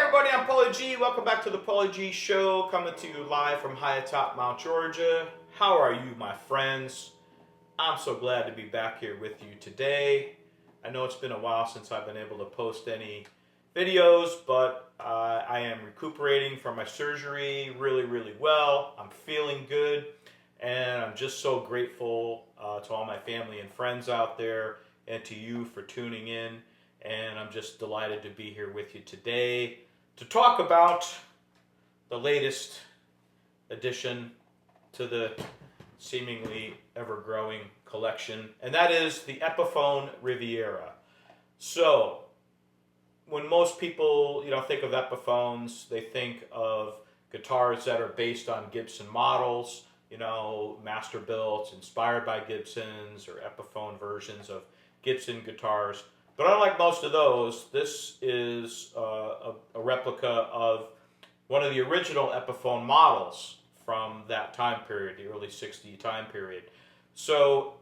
Everybody, I'm Paulie G. Welcome back to the Paulie G Show, coming to you live from high atop Mount Georgia. How are you, my friends? I'm so glad to be back here with you today. I know it's been a while since I've been able to post any videos, but I am recuperating from my surgery really well. I'm feeling good, and I'm just so grateful to all my family and friends out there and to you for tuning in. And I'm just delighted to be here with you today to talk about the latest addition to the seemingly ever-growing collection, and that is the Epiphone Riviera. So, when most people, think of Epiphones, they think of guitars that are based on Gibson models, master built, inspired by Gibsons, or Epiphone versions of Gibson guitars. But unlike most of those, this is a replica of one of the original Epiphone models from that time period, the early 60s time period. So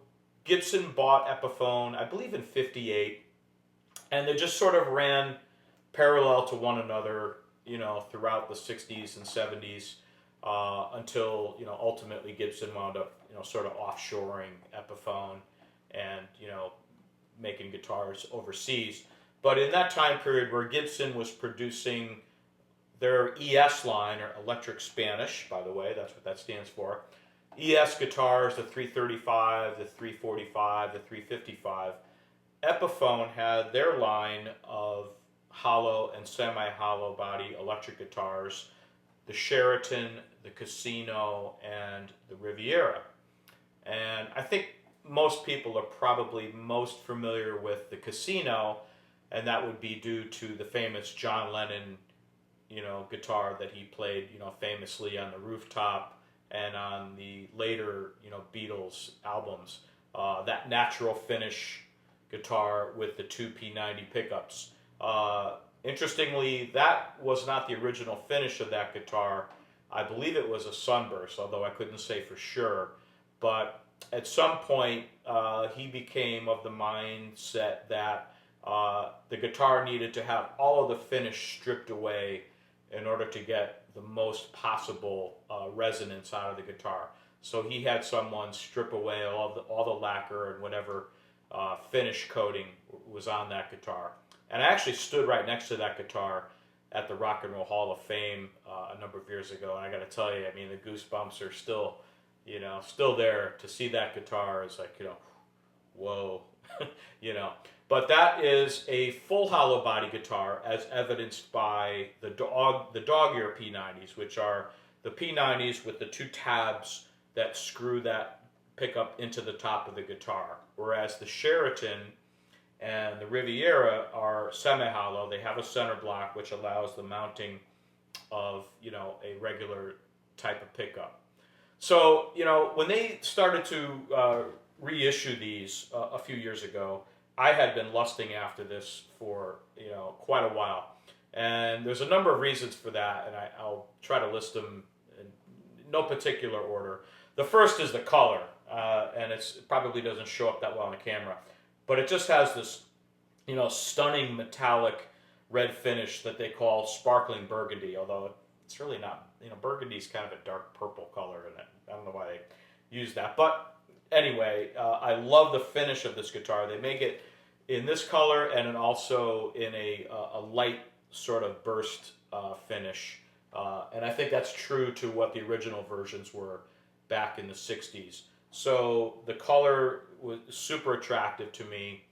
Gibson bought Epiphone, I believe in '58, and they just sort of ran parallel to one another, throughout the 60s and 70s until, ultimately Gibson wound up, sort of offshoring Epiphone and, making guitars overseas. But in that time period where Gibson was producing their ES line, or Electric Spanish, by the way, that's what that stands for, ES guitars, the 335, the 345, the 355, Epiphone had their line of hollow and semi-hollow body electric guitars, the Sheraton, the Casino, and the Riviera. And I think most people are probably most familiar with the Casino, and that would be due to the famous John Lennon, guitar that he played, famously on the Rooftop and on the later, Beatles albums. That natural finish guitar with the two P90 pickups. Interestingly, that was not the original finish of that guitar. I believe it was a Sunburst, although I couldn't say for sure. But at some point, he became of the mindset that the guitar needed to have all of the finish stripped away in order to get the most possible resonance out of the guitar. So he had someone strip away all the lacquer and whatever finish coating was on that guitar. And I actually stood right next to that guitar at the Rock and Roll Hall of Fame a number of years ago, and I got to tell you, the goosebumps are still there. To see that guitar is like, whoa, But that is a full hollow body guitar, as evidenced by the dog ear P90s, which are the P90s with the two tabs that screw that pickup into the top of the guitar. Whereas the Sheraton and the Riviera are semi-hollow. They have a center block, which allows the mounting of, a regular type of pickup. So, when they started to reissue these a few years ago, I had been lusting after this for, quite a while. And there's a number of reasons for that, and I'll try to list them in no particular order. The first is the color, and it probably doesn't show up that well on the camera. But it just has this, stunning metallic red finish that they call sparkling burgundy, although it's really not. Burgundy's kind of a dark purple color, and I don't know why they use that. But anyway, I love the finish of this guitar. They make it in this color and then also in a light sort of burst finish. And I think that's true to what the original versions were back in the 60s. So the color was super attractive to me.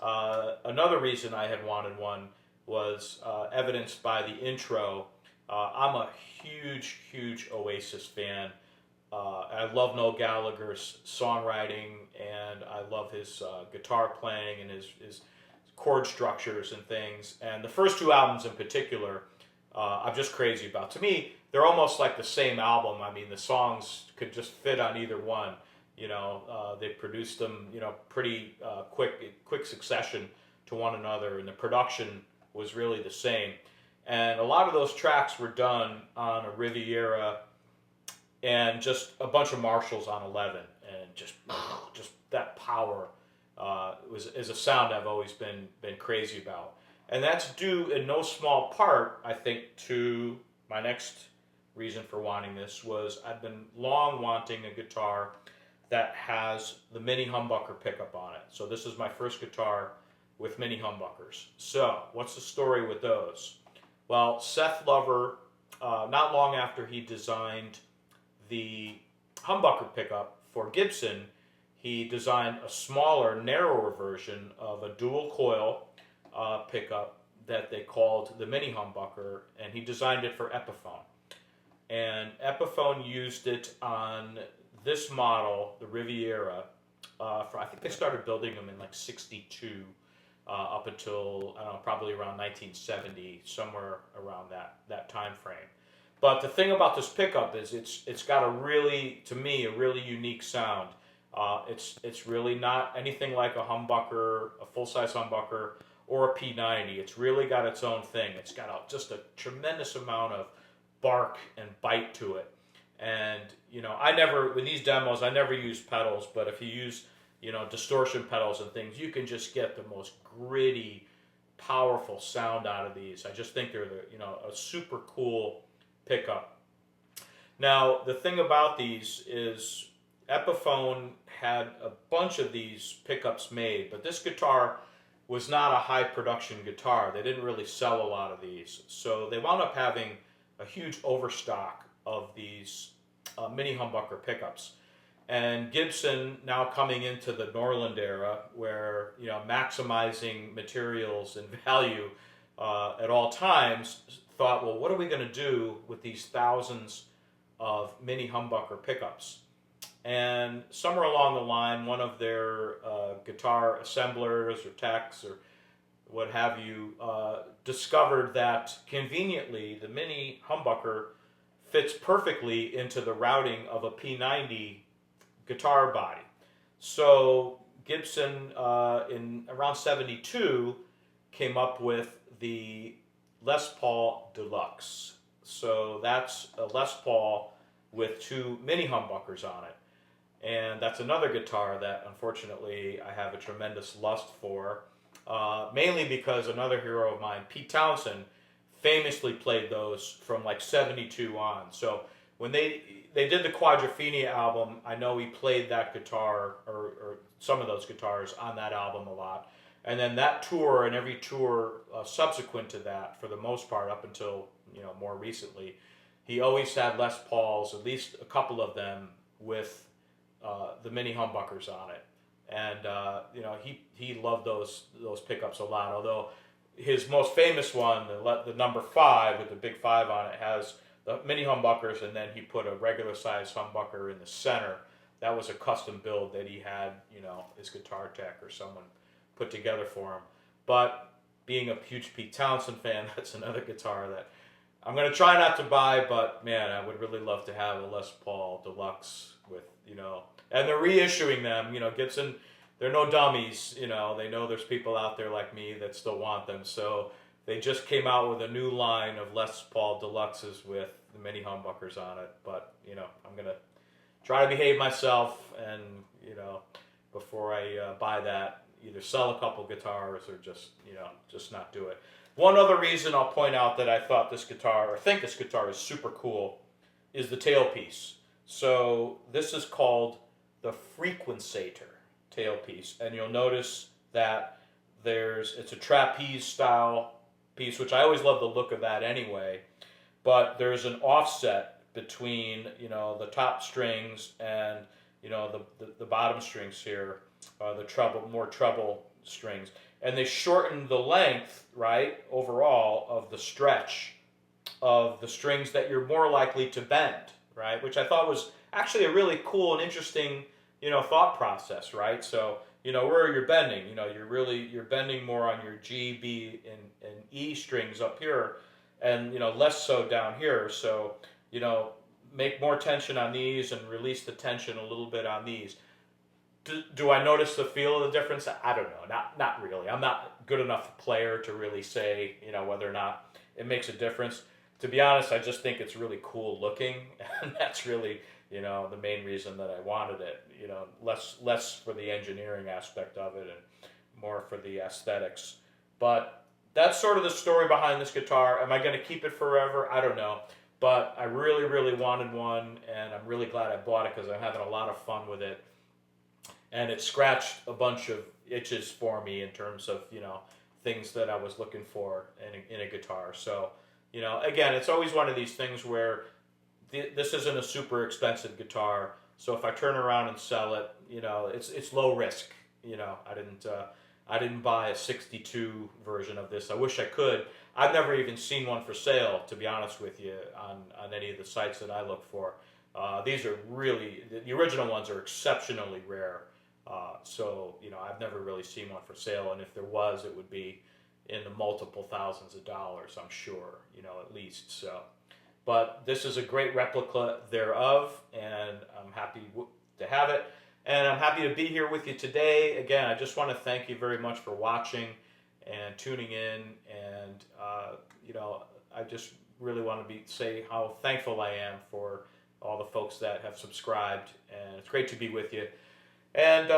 Another reason I had wanted one was evidenced by the intro. I'm a huge Oasis fan. I love Noel Gallagher's songwriting, and I love his guitar playing and his chord structures and things. And the first two albums in particular, I'm just crazy about. To me, they're almost like the same album. The songs could just fit on either one. They produced them, pretty quick succession to one another, and the production was really the same. And a lot of those tracks were done on a Riviera and just a bunch of Marshalls on 11, and just that power is a sound I've always been crazy about. And that's due in no small part, I think, to my next reason for wanting this was I've been long wanting a guitar that has the mini humbucker pickup on it. So this is my first guitar with mini humbuckers. So what's the story with those? Well, Seth Lover, not long after he designed the humbucker pickup for Gibson, he designed a smaller, narrower version of a dual coil pickup that they called the mini humbucker, and he designed it for Epiphone. And Epiphone used it on this model, the Riviera. I think they started building them in like '62 up until, I don't know, probably around 1970, somewhere around that time frame. But the thing about this pickup is it's got a really, to me, a really unique sound. It's really not anything like a humbucker, a full-size humbucker, or a P90. It's really got its own thing. It's got just a tremendous amount of bark and bite to it. And, you know, with these demos, I never use pedals, but if you use, you know, distortion pedals and things, you can just get the most gritty, powerful sound out of these. I just think they're, you know, a super cool pickup. Now, the thing about these is Epiphone had a bunch of these pickups made, but this guitar was not a high production guitar. They didn't really sell a lot of these. So they wound up having a huge overstock of these mini humbucker pickups. And Gibson, now coming into the Norland era, where, you know, maximizing materials and value at all times, thought, well, what are we going to do with these thousands of mini humbucker pickups? And somewhere along the line, one of their guitar assemblers or techs or what have you discovered that conveniently the mini humbucker fits perfectly into the routing of a P90 guitar body. So Gibson in around '72 came up with the Les Paul Deluxe. So that's a Les Paul with two mini humbuckers on it. And that's another guitar that unfortunately I have a tremendous lust for, mainly because another hero of mine, Pete Townshend, famously played those from like '72 on. So when they did the Quadrophenia album, I know he played that guitar or some of those guitars on that album a lot. And then that tour and every tour subsequent to that, for the most part, up until, you know, more recently, he always had Les Pauls, at least a couple of them, with the mini humbuckers on it. And you know, he loved those pickups a lot. Although his most famous one, the number 5 with the big 5 on it, has the mini humbuckers, and then he put a regular size humbucker in the center. That was a custom build that he had, you know, his guitar tech or someone put together for him. But being a huge Pete Townshend fan, that's another guitar that I'm going to try not to buy, but man, I would really love to have a Les Paul Deluxe with, you know, and they're reissuing them, you know, Gibson, they're no dummies, you know, they know there's people out there like me that still want them, so they just came out with a new line of Les Paul Deluxes with the mini humbuckers on it. But, you know, I'm going to try to behave myself and, you know, before I buy that, either sell a couple guitars or just, you know, just not do it. One other reason I'll point out that I thought this guitar, or think this guitar is super cool, is the tailpiece. So this is called the Frequencator tailpiece, and you'll notice that it's a trapeze style piece, which I always love the look of that anyway, but there's an offset between, you know, the top strings and, you know, the bottom strings here, the more treble strings, and they shorten the length, right, overall of the stretch of the strings that you're more likely to bend, right, which I thought was actually a really cool and interesting, you know, thought process, right? So, you know, where you're bending, you know, you're bending more on your G, B, and E strings up here, and, you know, less so down here. So, you know, make more tension on these and release the tension a little bit on these. Do I notice the feel of the difference? I don't know. Not really. I'm not good enough player to really say, you know, whether or not it makes a difference. To be honest, I just think it's really cool looking, and that's really, you know, the main reason that I wanted it. You know, less for the engineering aspect of it and more for the aesthetics. But that's sort of the story behind this guitar. Am I going to keep it forever? I don't know. But I really, really wanted one, and I'm really glad I bought it because I'm having a lot of fun with it. And it scratched a bunch of itches for me in terms of, things that I was looking for in a guitar. So, again, it's always one of these things where this isn't a super expensive guitar. So if I turn around and sell it, it's low risk. I didn't buy a 62 version of this. I wish I could. I've never even seen one for sale, to be honest with you, on any of the sites that I look for. These are really, the original ones are exceptionally rare. So, I've never really seen one for sale, and if there was, it would be in the multiple thousands of dollars, I'm sure, at least. So, but this is a great replica thereof, and I'm happy to have it. And I'm happy to be here with you today. Again, I just want to thank you very much for watching and tuning in. And, I just really want to say how thankful I am for all the folks that have subscribed. And it's great to be with you. And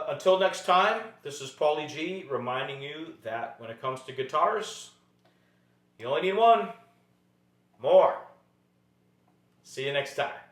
until next time, this is Paulie G reminding you that when it comes to guitars, you only need one. More. See you next time.